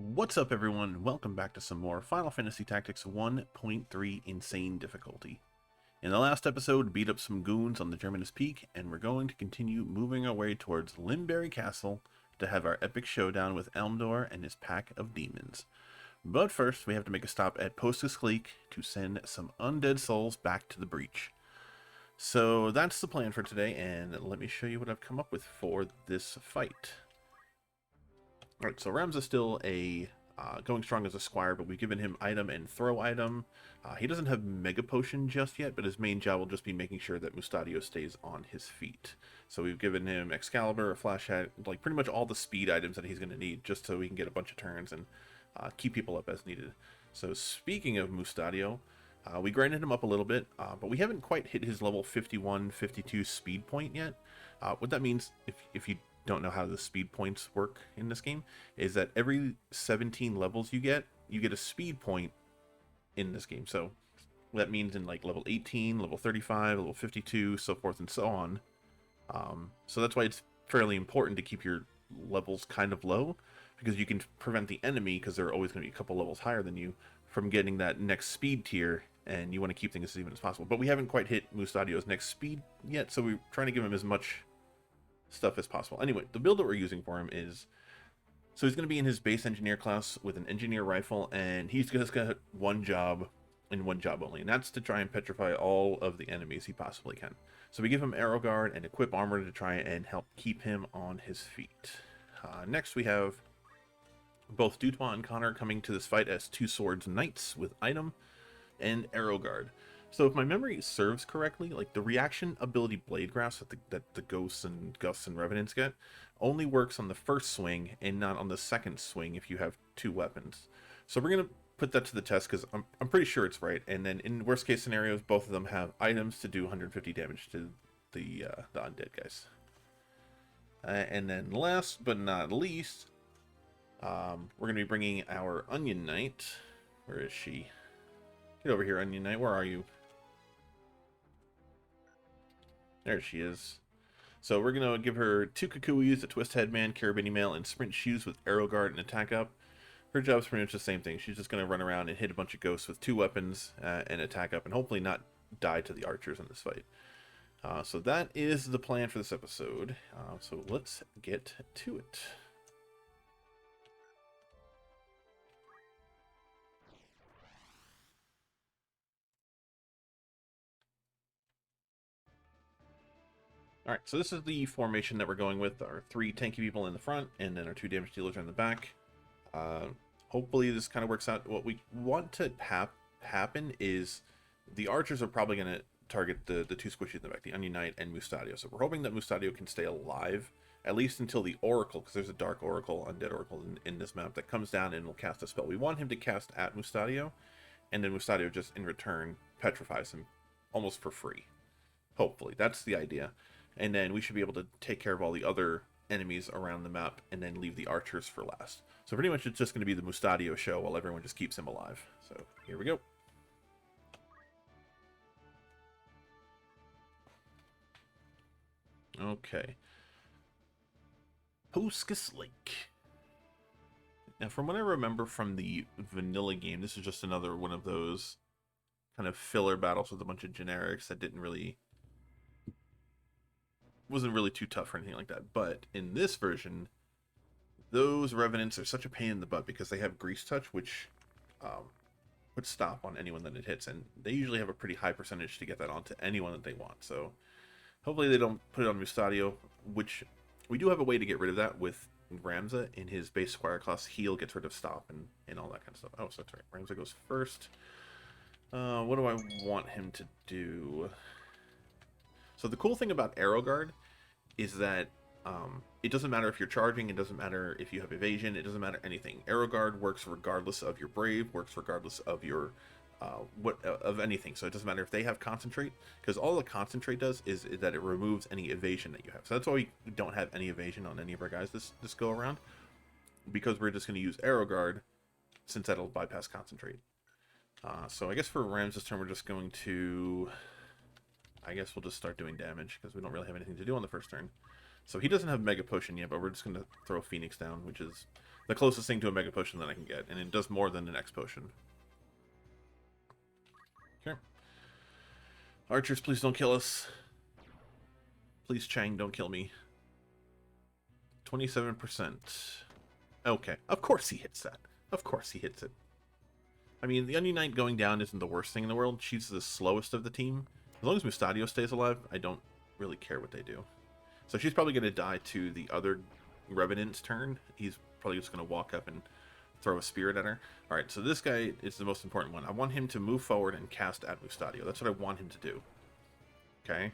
What's up, everyone? Welcome back to some more Final Fantasy Tactics 1.3 Insane Difficulty. In the last episode, beat up some goons on the Germanus Peak, and we're going to continue moving our way towards Limberry Castle to have our epic showdown with Elmdor and his pack of demons. But first, we have to make a stop at Poeskas to send some undead souls back to the breach. So that's the plan for today, and let me show you what I've come up with for this fight. Alright, so Ram's is still going strong as a squire, but we've given him item and throw item. He doesn't have Mega Potion just yet, but his main job will just be making sure that Mustadio stays on his feet. So we've given him Excalibur, a flash hat, like pretty much all the speed items that he's going to need, just so we can get a bunch of turns and keep people up as needed. So speaking of Mustadio, we grinded him up a little bit, but we haven't quite hit his level 51, 52 speed point yet. What that means, if you don't know how the speed points work in this game, is that every 17 levels you get a speed point in this game. So that means in like level 18, level 35, level 52, so forth and so on. So that's why it's fairly important to keep your levels kind of low, because you can prevent the enemy, because they're always going to be a couple levels higher than you, from getting that next speed tier, and you want to keep things as even as possible. But we haven't quite hit Mustadio's next speed yet, so we're trying to give him as much stuff as possible. Anyway, the build that we're using for him is, so he's going to be in his base engineer class with an engineer rifle, and he's just got one job and one job only, and that's to try and petrify all of the enemies he possibly can. So we give him arrow guard and equip armor to try and help keep him on his feet. Next we have both Dutois and Connor coming to this fight as two swords knights with item and arrow guard. So if my memory serves correctly, like the reaction ability Blade Grasp that the Ghosts and Gusts and Revenants get only works on the first swing and not on the second swing if you have two weapons. So we're going to put that to the test, because I'm pretty sure it's right. And then in worst case scenarios, both of them have items to do 150 damage to the undead guys. And then last but not least, we're going to be bringing our Onion Knight. Where is she? Get over here, Onion Knight. Where are you? There she is. So we're going to give her two Kukuis, a Twist Headband, Carabini Mail, and Sprint Shoes with Arrow Guard and Attack Up. Her job's pretty much the same thing. She's just going to run around and hit a bunch of ghosts with two weapons and attack up, and hopefully not die to the archers in this fight. So that is the plan for this episode. So let's get to it. Alright, so this is the formation that we're going with. Our three tanky people in the front, and then our two damage dealers are in the back. Hopefully this kind of works out. What we want to happen is the archers are probably going to target the two squishies in the back, the Onion Knight and Mustadio. So we're hoping that Mustadio can stay alive, at least until the Oracle, because there's a Dark Oracle, Undead Oracle in this map that comes down and will cast a spell. We want him to cast at Mustadio, and then Mustadio just in return petrifies him almost for free. Hopefully, that's the idea. And then we should be able to take care of all the other enemies around the map and then leave the archers for last. So pretty much it's just going to be the Mustadio show while everyone just keeps him alive. So here we go. Okay. Poeskas Lake. Now, from what I remember from the vanilla game, this is just another one of those kind of filler battles with a bunch of generics that wasn't really too tough or anything like that. But in this version, those Revenants are such a pain in the butt because they have Grease Touch, which would stop on anyone that it hits, and they usually have a pretty high percentage to get that onto anyone that they want. So hopefully they don't put it on Mustadio, which we do have a way to get rid of that with Ramza in his base Squire class. Heal gets rid of Stop and all that kind of stuff. Oh, so that's right. Ramza goes first. What do I want him to do? So the cool thing about Arrow Guard is that it doesn't matter if you're charging, it doesn't matter if you have evasion, it doesn't matter anything. Arrow Guard works regardless of your Brave, works regardless of your of anything. So it doesn't matter if they have Concentrate, because all the Concentrate does is that it removes any evasion that you have. So that's why we don't have any evasion on any of our guys this go around, because we're just going to use Arrow Guard, since that'll bypass Concentrate. So I guess for Rams this turn we're just going to... I guess we'll just start doing damage, because we don't really have anything to do on the first turn. So he doesn't have Mega Potion yet, but we're just going to throw Phoenix down, which is the closest thing to a Mega Potion that I can get. And it does more than the next potion. Okay. Archers, please don't kill us. Please, Chang, don't kill me. 27%. Okay. Of course he hits that. Of course he hits it. I mean, the Onion Knight going down isn't the worst thing in the world. She's the slowest of the team. As long as Mustadio stays alive, I don't really care what they do. So she's probably going to die to the other Revenant's turn. He's probably just going to walk up and throw a spirit at her. Alright, so this guy is the most important one. I want him to move forward and cast at Mustadio. That's what I want him to do. Okay?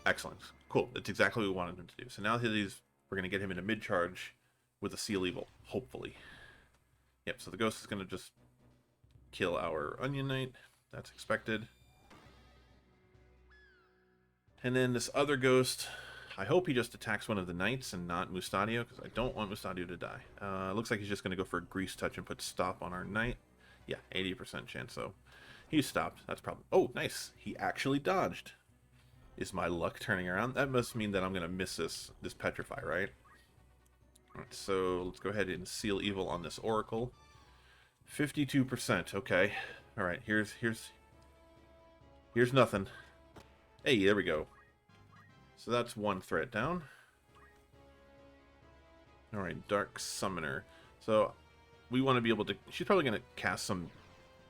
Excellent. Cool. That's exactly what we wanted him to do. So now we're going to get him into mid-charge with a Seal Evil, hopefully. Yep, so the Ghost is going to just kill our Onion Knight. That's expected. And then this other Ghost, I hope he just attacks one of the Knights and not Mustadio, because I don't want Mustadio to die. Looks like he's just going to go for a Grease Touch and put stop on our Knight. Yeah, 80% chance, so he's stopped. That's probably... Oh, nice. He actually dodged. Is my luck turning around? That must mean that I'm going to miss this Petrify, right? Alright, so let's go ahead and Seal Evil on this Oracle. 52%, okay. Alright, here's nothing. Hey, there we go. So that's one threat down. Alright, Dark Summoner. So we want to be able to... She's probably going to cast some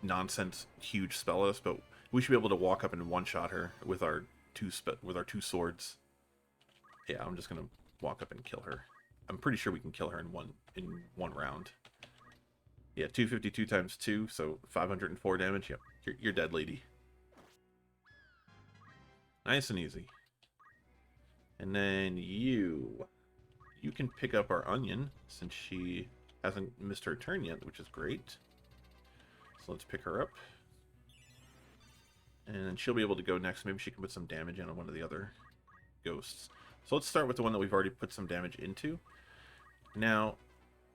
nonsense huge spell at us, but we should be able to walk up and one-shot her with our two swords. Yeah, I'm just going to walk up and kill her. I'm pretty sure we can kill her in one round. Yeah, 252 times 2, so 504 damage. Yep, you're dead, lady. Nice and easy. And then you can pick up our Onion, since she hasn't missed her turn yet, which is great. So let's pick her up. And then she'll be able to go next. Maybe she can put some damage in on one of the other Ghosts. So let's start with the one that we've already put some damage into. Now,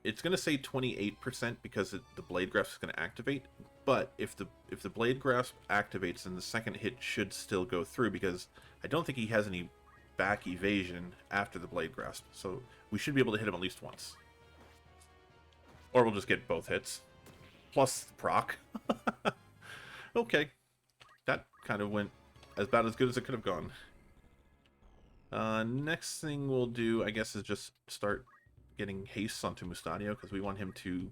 it's going to say 28% because the Blade Grasp is going to activate. But if the Blade Grasp activates, then the second hit should still go through, because I don't think he has any back evasion after the Blade Grasp. So we should be able to hit him at least once. Or we'll just get both hits. Plus the proc. Okay. That kind of went about as good as it could have gone. Next thing we'll do, I guess, is just start getting haste onto Mustadio, because we want him to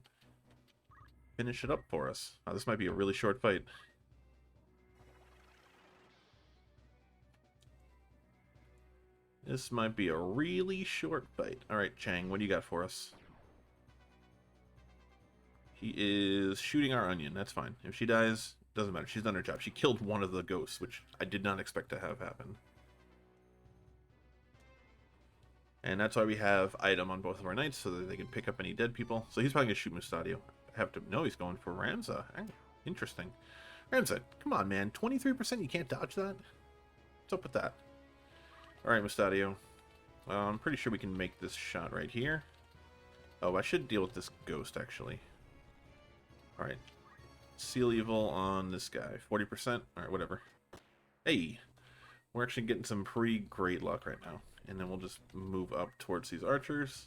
finish it up for us. This might be a really short fight. This might be a really short fight. Alright, Chang, what do you got for us? He is shooting our Onion. That's fine. If she dies, doesn't matter. She's done her job. She killed one of the Ghosts, which I did not expect to have happen. And that's why we have item on both of our Knights, so that they can pick up any dead people. So he's probably going to shoot Mustadio. I have to... No, he's going for Ramza. Interesting. Ramza, come on, man. 23%? You can't dodge that? What's up with that? Alright, Mustadio. I'm pretty sure we can make this shot right here. Oh, I should deal with this Ghost, actually. Alright. Seal Evil on this guy. 40%? Alright, whatever. Hey! We're actually getting some pretty great luck right now. And then we'll just move up towards these archers.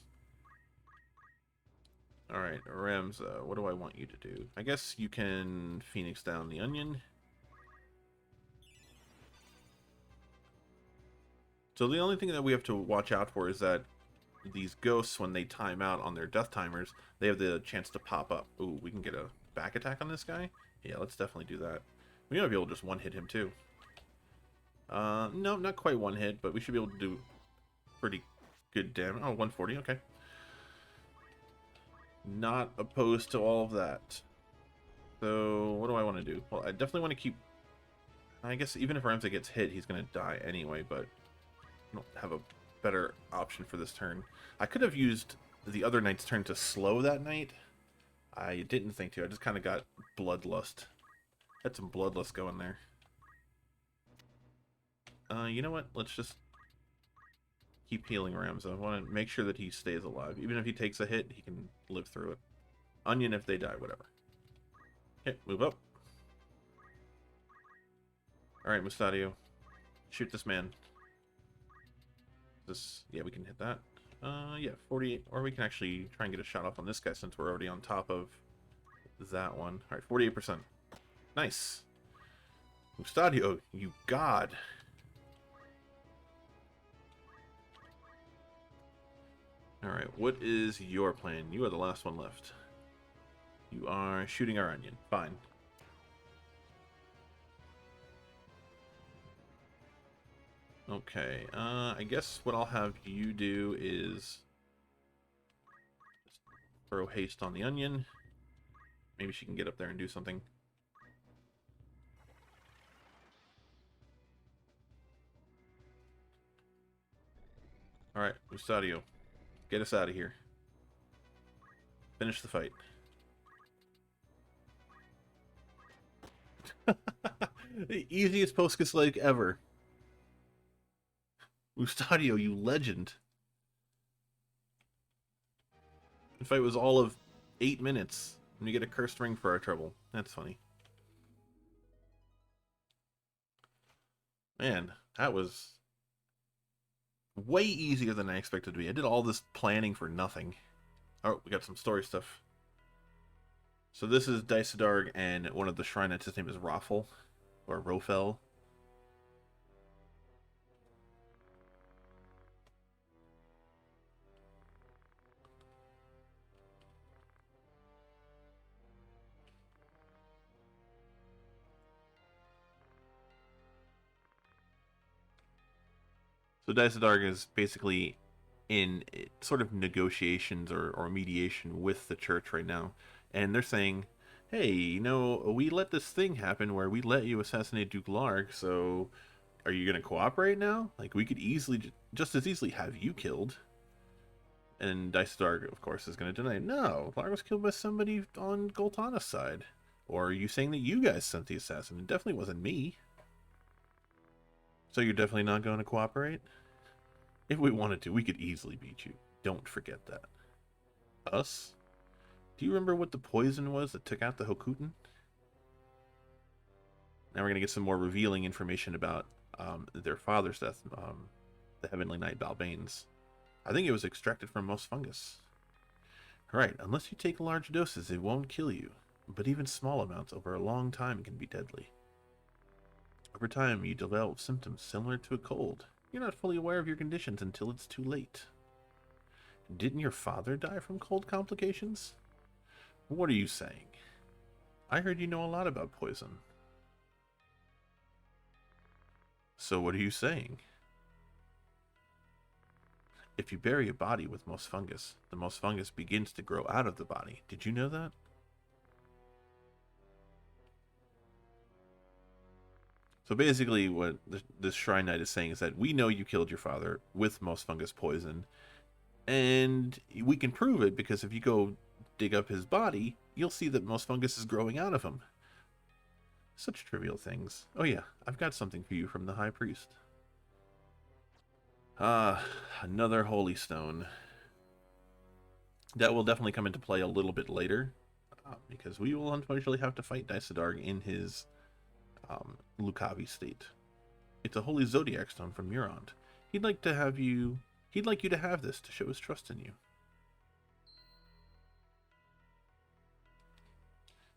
Alright, Ramza, what do I want you to do? I guess you can Phoenix down the Onion. So the only thing that we have to watch out for is that these Ghosts, when they time out on their death timers, they have the chance to pop up. Ooh, we can get a back attack on this guy? Yeah, let's definitely do that. We might be able to just one-hit him, too. No, not quite one hit, but we should be able to do pretty good damage. Oh, 140, okay. Not opposed to all of that. So, what do I want to do? Well, I definitely want to keep... I guess even if Ramza gets hit, he's going to die anyway, but I don't have a better option for this turn. I could have used the other Knight's turn to slow that Knight. I didn't think to. I just kind of got Bloodlust. Had some Bloodlust going there. You know what? Let's just keep healing Ramza. I want to make sure that he stays alive. Even if he takes a hit, he can live through it. Onion if they die, whatever. Okay, move up. Alright, Mustadio. Shoot this man. This, yeah, we can hit that. Yeah, 48, or we can actually try and get a shot off on this guy since we're already on top of that one. All right, 48%. Nice. Mustadio, you god. All right, what is your plan? You are the last one left. You are shooting our onion. Fine. Okay, I guess what I'll have you do is just throw haste on the onion. Maybe she can get up there and do something. Alright, Mustadio, get us out of here. Finish the fight. The easiest Poeskas leg ever. Mustadio, you legend. The fight was all of 8 minutes. And we get a cursed ring for our trouble. That's funny. Man, that was way easier than I expected to be. I did all this planning for nothing. Oh, we got some story stuff. So this is Dysadarg, and one of the Shrine Knights, his name is Raffel, or Rofel. So Dysadarg is basically in sort of negotiations or mediation with the church right now. And they're saying, hey, you know, we let this thing happen where we let you assassinate Duke Larg, so are you going to cooperate now? Like, we could easily, just as easily have you killed. And Dysadarg, of course, is going to deny, no, Larg was killed by somebody on Goltana's side. Or are you saying that you guys sent the assassin? It definitely wasn't me. So you're definitely not going to cooperate? If we wanted to, we could easily beat you. Don't forget that. Us? Do you remember what the poison was that took out the Hokutin? Now we're going to get some more revealing information about their father's death, the Heavenly Knight Balbane's. I think it was extracted from most fungus. Right, unless you take large doses, it won't kill you. But even small amounts over a long time can be deadly. Over time, you develop symptoms similar to a cold. You're not fully aware of your conditions until it's too late. Didn't your father die from cold complications? What are you saying? I heard you know a lot about poison. So what are you saying? If you bury a body with moss fungus, the moss fungus begins to grow out of the body. Did you know that? So basically what this Shrine Knight is saying is that we know you killed your father with moss fungus poison, and we can prove it because if you go dig up his body, you'll see that moss fungus is growing out of him. Such trivial things. Oh yeah, I've got something for you from the High Priest. Ah, another holy stone. That will definitely come into play a little bit later, because we will unfortunately have to fight Dysadarg in his Lucavi state. It's a holy zodiac stone from Murant. He'd like you to have this to show his trust in you.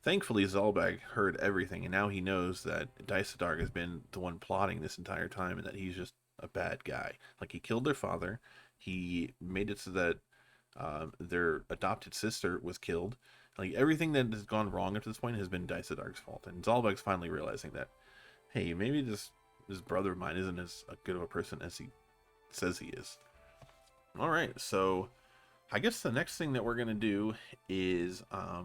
Thankfully, Zalbag heard everything, and now he knows that Dysadarg has been the one plotting this entire time, and that he's just a bad guy. Like, he killed their father, he made it so that their adopted sister was killed. Like, everything that has gone wrong up to this point has been Dysadarg's fault, and Zalbag's finally realizing that, hey, maybe this brother of mine isn't as good of a person as he says he is. Alright, so I guess the next thing that we're going to do is,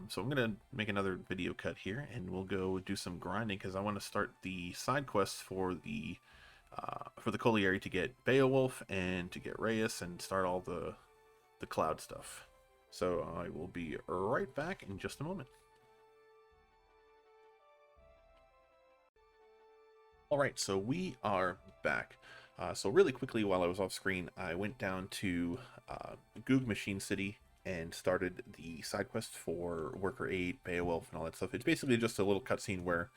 so I'm going to make another video cut here, and we'll go do some grinding, because I want to start the side quests for the colliery to get Beowulf, and to get Reyes, and start all the cloud stuff. So I will be right back in just a moment. Alright, so we are back. So really quickly, while I was off screen, I went down to Goog Machine City and started the side quest for Worker 8, Beowulf, and all that stuff. It's basically just a little cutscene where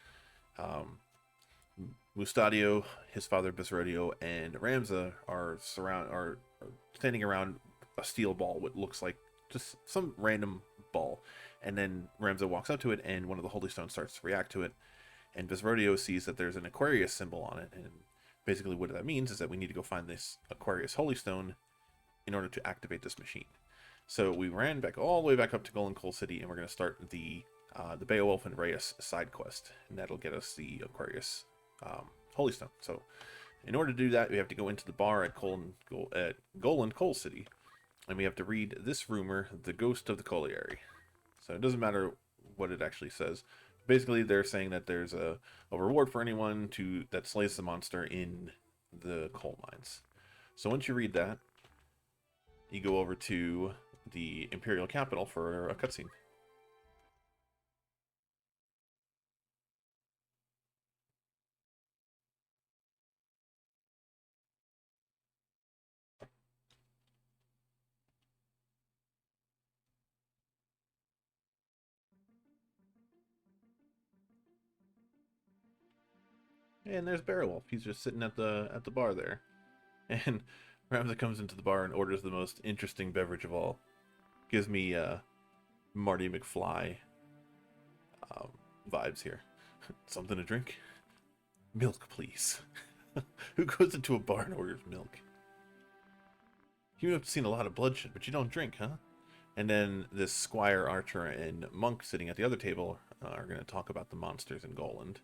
Mustadio, his father Bisrodio, and Ramza are standing around a steel ball, what looks like just some random ball. And then Ramza walks up to it, and one of the holy stones starts to react to it. And Bisrodio sees that there's an Aquarius symbol on it, and basically what that means is that we need to go find this Aquarius holy stone in order to activate this machine. So we ran back all the way back up to Golden Coal City, and we're going to start the Beowulf and Reyes side quest, and that'll get us the Aquarius Holy Stone. So in order to do that, we have to go into the bar at Golden Coal City, and we have to read this rumor, The Ghost of the Colliery. So it doesn't matter what it actually says. Basically, they're saying that there's a reward for anyone that slays the monster in the coal mines. So once you read that, you go over to the Imperial Capital for a cutscene. And there's Beowulf. He's just sitting at the bar there. And Ramza comes into the bar and orders the most interesting beverage of all. Gives me Marty McFly vibes here. Something to drink? Milk, please. Who goes into a bar and orders milk? You have seen a lot of bloodshed, but you don't drink, huh? And then this Squire, Archer, and Monk sitting at the other table are going to talk about the monsters in Goland.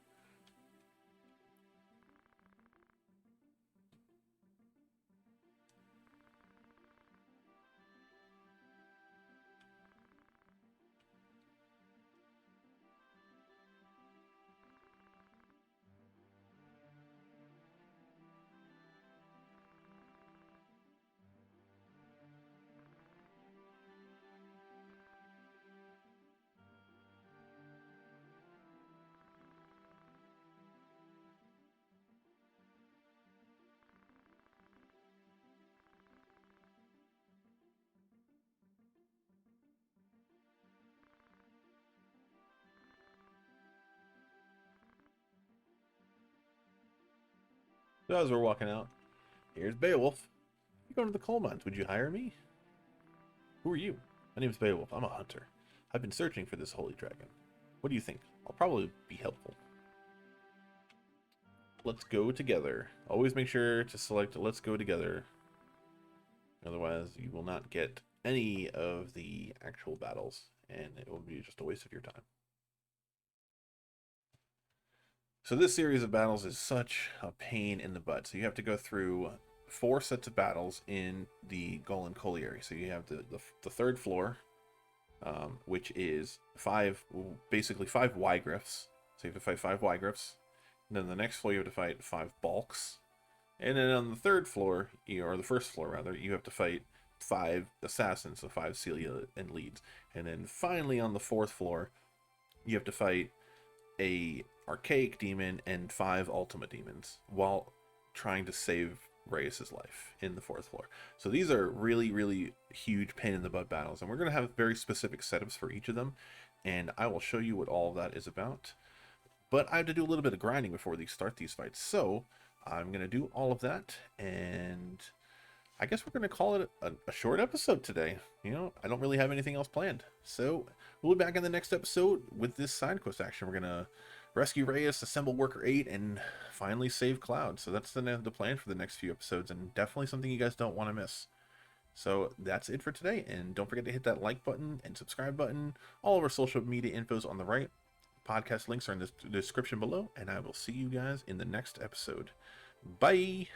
So as we're walking out, here's Beowulf. You're going to the coal mines. Would you hire me? Who are you? My name's Beowulf. I'm a hunter. I've been searching for this holy dragon. What do you think? I'll probably be helpful. Let's go together. Always make sure to select let's go together. Otherwise, you will not get any of the actual battles, and it will be just a waste of your time. So this series of battles is such a pain in the butt. So you have to go through 4 sets of battles in the Golden Colliery. So you have the third floor, which is basically 5 Wygriffs. So you have to fight 5 Wygriffs. And then the next floor you have to fight 5 Balks. And then on the third floor, or the first floor rather, you have to fight 5 assassins, so 5 Celia and Leeds. And then finally on the 4th floor, you have to fight a archaic demon and 5 ultimate demons while trying to save Reyes' life in the 4th floor. So these are really, really huge pain in the butt battles, and we're going to have very specific setups for each of them, and I will show you what all of that is about. But I have to do a little bit of grinding before these fights, so I'm going to do all of that, and I guess we're going to call it a short episode today. You know, I don't really have anything else planned. So we'll be back in the next episode with this side quest action. We're going to rescue Reyes, assemble Worker 8, and finally save Cloud. So that's the plan for the next few episodes, and definitely something you guys don't want to miss. So that's it for today, and don't forget to hit that like button and subscribe button. All of our social media info's on the right. Podcast links are in the description below, and I will see you guys in the next episode. Bye!